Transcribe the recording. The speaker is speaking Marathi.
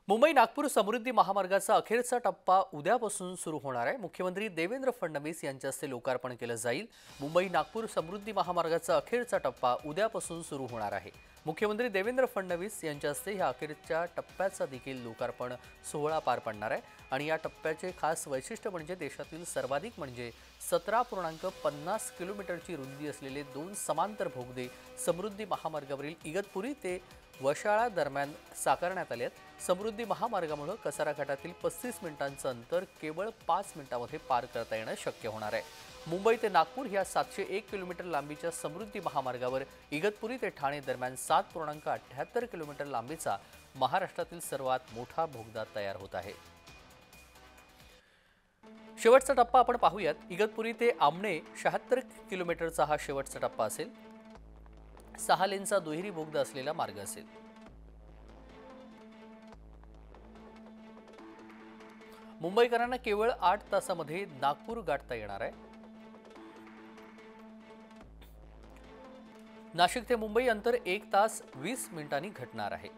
मुंबई नागपूर समृद्धी महामार्गाचा अखेरचा टप्पा उद्यापासून सुरू होणार आहे। मुख्यमंत्री देवेंद्र फडणवीस यांच्या हस्ते लोकार्पण केलं जाईल। मुंबई नागपूर समृद्धी महामार्गाचा अखेरचा टप्पा उद्यापासून सुरू होणार आहे। मुख्यमंत्री देवेंद्र फडणवीस यांच्या हस्ते ह्या अखेरच्या टप्प्याचा देखील लोकार्पण सोहळा पार पडणार आहे आणि या टप्प्याचे खास वैशिष्ट्य म्हणजे देशातील सर्वाधिक म्हणजे 17.50 किलोमीटरची रुंदी असलेले 2 समांतर बोगदे समृद्धी महामार्गावरील इगतपुरी ते वशाळा दरम्यान साकारण्यात आले आहेत। समृद्धी महामार्गामुळे कसारा घाटातील 35 मिनिटांचं अंतर केवळ 5 मिनिटांमध्ये पार करता येणं शक्य होणार आहे। मुंबई ते नागपूर ह्या 701 किलोमीटर लांबीच्या समृद्धी महामार्गावर इगतपुरी ते ठाणे दरम्यान 7.78 किलोमीटर लांबीचा महाराष्ट्रातील सर्वात मोठा बोगदा तयार होत आहे। शेवटचा टप्पा आपण पाहूयात। इगतपुरी ते आमणे 76 किलोमीटरचा हा शेवटचा टप्पा असेल। 6 लेनचा दुहेरी बोगदा असलेला मार्ग असेल। मुंबईकरांना केवळ 8 तासामध्ये नागपूर गाठता येणार आहे। नाशिक ते मुंबई अंतर 1 तास 20 मिनिटांनी घटणार आहे।